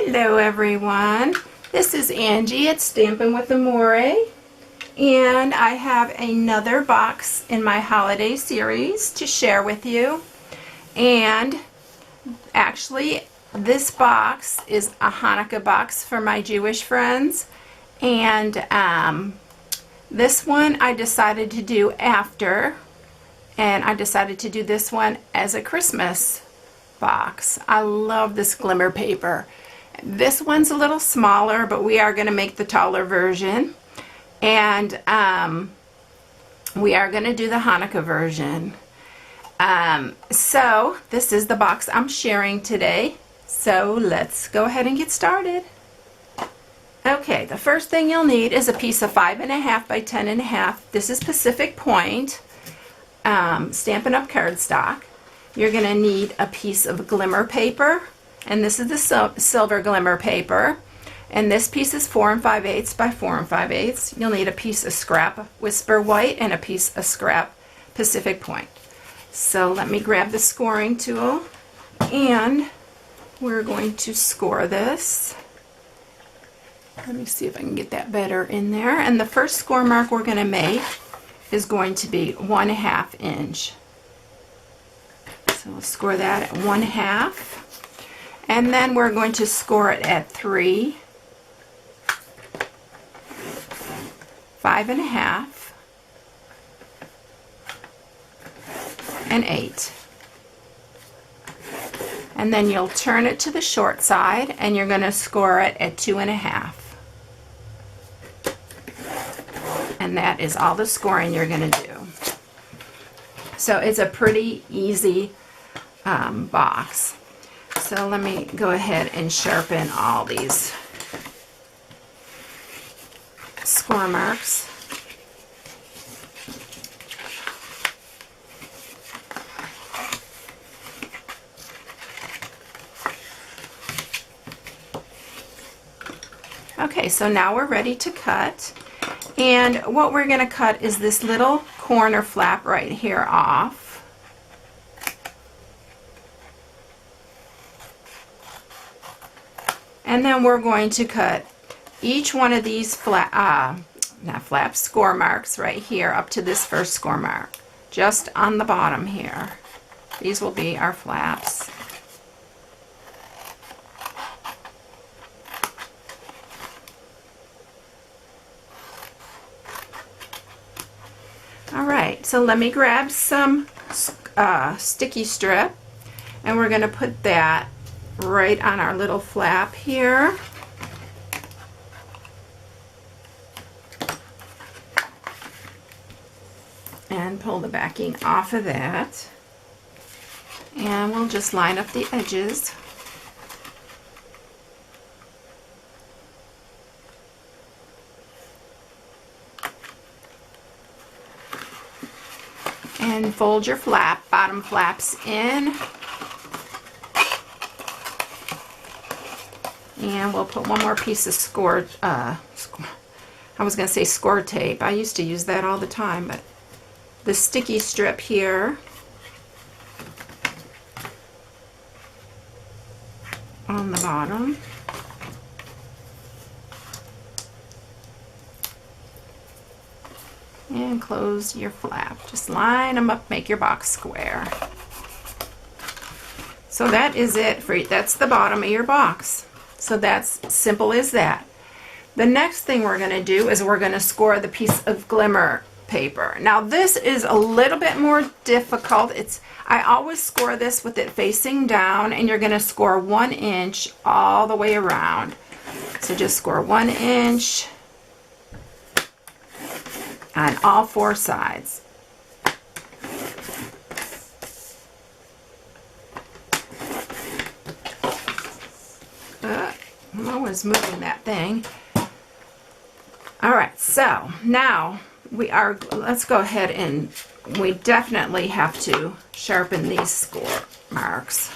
Hello everyone, this is Angie at Stampin' with Amore, and I have another box in my holiday series to share with you. And actually this box is a Hanukkah box for my Jewish friends, and this one I decided to do after, and I decided to do this one as a Christmas box. I love this glimmer paper. This one's a little smaller, but we are going to make the taller version, and we are going to do the Hanukkah version. So this is the box I'm sharing today, so let's go ahead and get started. Okay, the first thing you'll need is a piece of 5.5 by 10.5. This is Pacific Point Stampin' Up cardstock. You're going to need a piece of glimmer paper, and this is the silver glimmer paper, and this piece is 4 5/8 by 4 5/8. You'll need a piece of scrap Whisper White and a piece of scrap Pacific Point. So let me grab the scoring tool, and we're going to score this. Let me see if I can get that better in there. And the first score mark we're going to make is going to be 1/2 inch. So we'll score that at 1/2. And then we're going to score it at 3, 5.5, and 8. And then you'll turn it to the short side, and you're going to score it at 2.5. And that is all the scoring you're going to do. So it's a pretty easy box. So let me go ahead and sharpen all these score marks. Okay, so now we're ready to cut. And what we're going to cut is this little corner flap right here off. And then we're going to cut each one of these score marks right here up to this first score mark, just on the bottom here. These will be our flaps. Alright, so let me grab some sticky strip, and we're going to put that right on our little flap here. And pull the backing off of that. And we'll just line up the edges. And fold your bottom flaps in. And we'll put one more piece of score tape. I used to use that all the time, but the sticky strip here on the bottom. And close your flap. Just line them up, make your box square. So that is it that's the bottom of your box. So that's simple as that. The next thing we're going to do is we're going to score the piece of glimmer paper. Now this is a little bit more difficult. I always score this with it facing down, and you're going to score 1 inch all the way around. So just score 1 inch on all 4 sides. I'm always moving that thing. Alright, so now let's go ahead, and we definitely have to sharpen these score marks.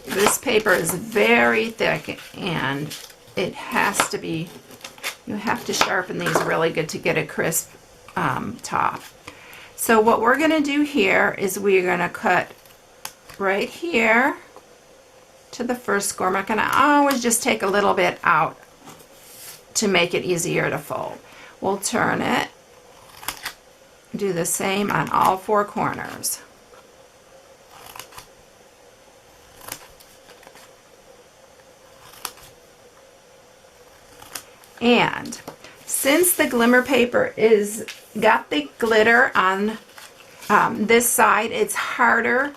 This paper is very thick, and it has to be, you have to sharpen these really good to get a crisp top. So what we're going to do here is we're going to cut right here to the first score mark, and I always just take a little bit out to make it easier to fold. We'll turn it, do the same on all 4 corners. And since the glimmer paper is got the glitter on this side, it's harder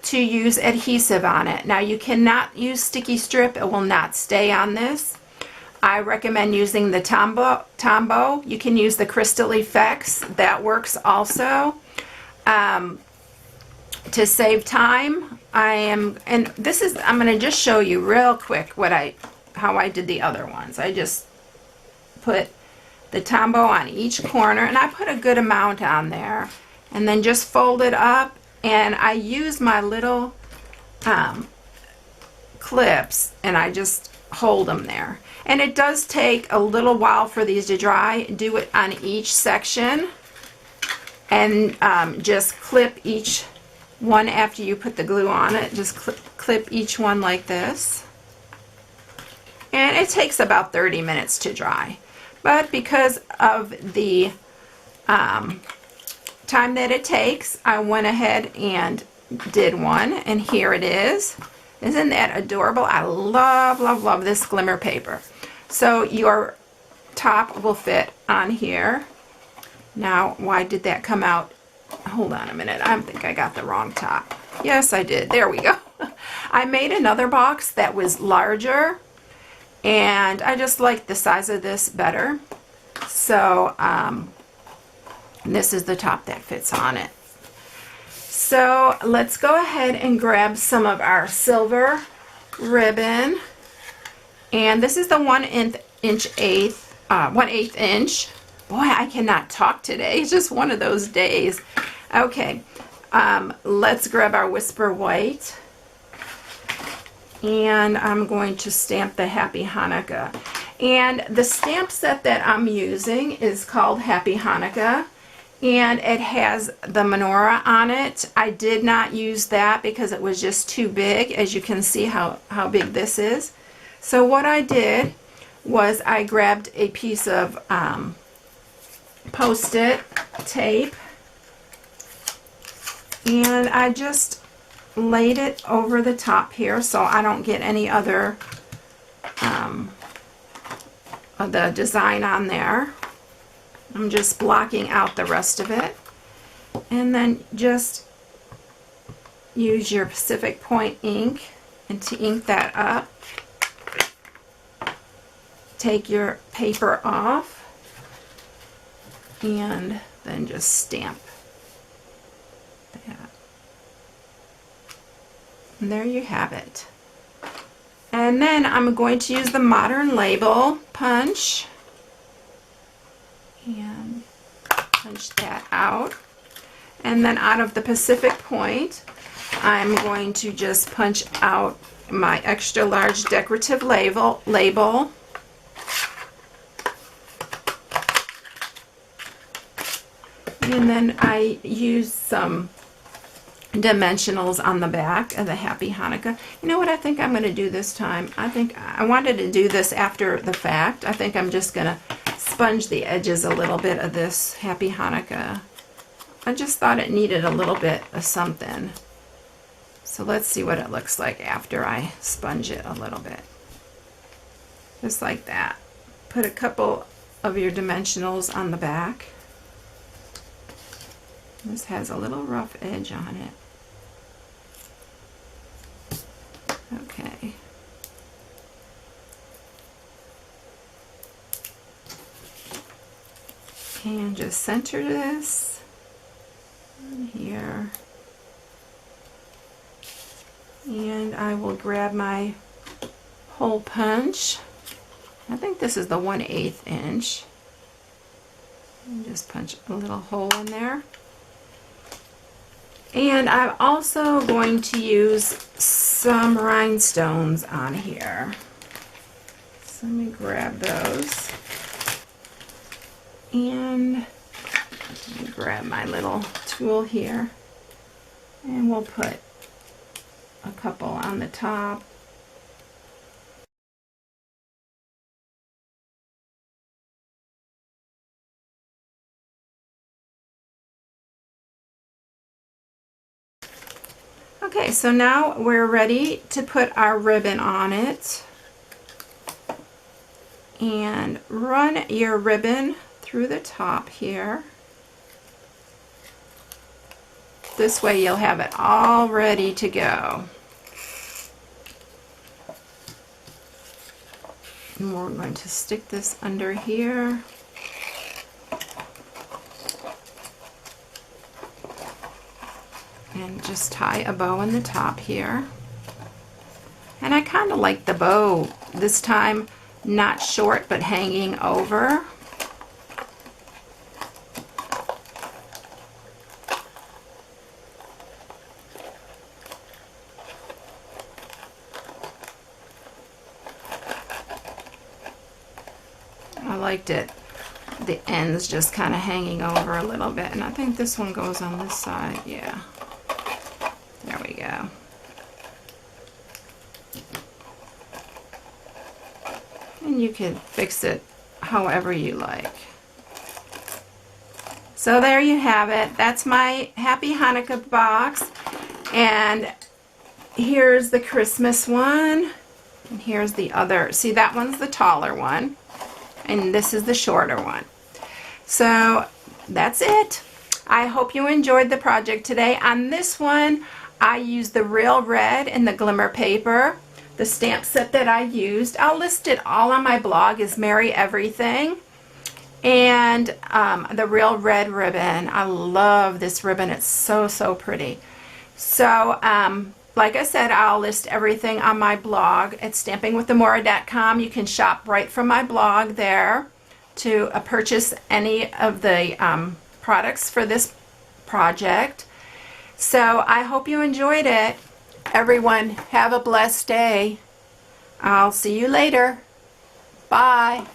to use adhesive on it. Now you cannot use sticky strip, it will not stay on this. I recommend using the tombow. You can use the Crystal Effects, that works also. To save time, I'm going to just show you real quick how I did the other ones. I just put the tombow on each corner, and I put a good amount on there, and then just fold it up, and I use my little clips, and I just hold them there. And it does take a little while for these to dry. Do it on each section, and just clip each one after you put the glue on it. Just clip each one like this, and it takes about 30 minutes to dry. But because of the time that it takes, I went ahead and did one, and here it is. Isn't that adorable? I love, love, love this glimmer paper. So your top will fit on here. Now, why did that come out? Hold on a minute. I think I got the wrong top. Yes, I did. There we go. I made another box that was larger, and I just like the size of this better. So this is the top that fits on it. So let's go ahead and grab some of our silver ribbon, and this is the 1/8 inch. Boy, I cannot talk today. It's just one of those days. Okay, let's grab our Whisper White, and I'm going to stamp the Happy Hanukkah. And the stamp set that I'm using is called Happy Hanukkah, and it has the menorah on it. I did not use that because it was just too big. As you can see how big this is. So what I did was I grabbed a piece of Post-it tape, and I just laid it over the top here so I don't get any other of the design on there. I'm just blocking out the rest of it, and then just use your Pacific Point ink, and to ink that up, take your paper off, and then just stamp that. And there you have it. And then I'm going to use the Modern Label punch and punch that out. And then out of the Pacific Point, I'm going to just punch out my extra large decorative label. And then I use some dimensionals on the back of the Happy Hanukkah. You know what I think I'm going to do this time? I think I wanted to do this after the fact. I think I'm just going to sponge the edges a little bit of this Happy Hanukkah. I just thought it needed a little bit of something. So let's see what it looks like after I sponge it a little bit. Just like that. Put a couple of your dimensionals on the back. This has a little rough edge on it. Okay. And just center this on here. And I will grab my hole punch. I think this is the 1/8 inch. And just punch a little hole in there. And I'm also going to use some rhinestones on here. So let me grab those. And let me grab my little tool here. And we'll put a couple on the top. Okay, so now we're ready to put our ribbon on it. And run your ribbon through the top here. This way you'll have it all ready to go. And we're going to stick this under here. And just tie a bow in the top here. And I kind of like the bow this time, not short but hanging over. I liked it. The ends just kind of hanging over a little bit, and I think this one goes on this side. Yeah. There we go. And you can fix it however you like. So there you have it. That's my Happy Hanukkah box. And here's the Christmas one. And here's the other. See, that one's the taller one. And this is the shorter one. So that's it. I hope you enjoyed the project today. On this one, I used the real red and the glimmer paper. The stamp set that I used, I'll list it all on my blog, is Merry Everything. And the real red ribbon. I love this ribbon. It's so, so pretty. So, like I said, I'll list everything on my blog at stampingwithamora.com. You can shop right from my blog there to purchase any of the products for this project. So I hope you enjoyed it. Everyone, have a blessed day. I'll see you later. Bye.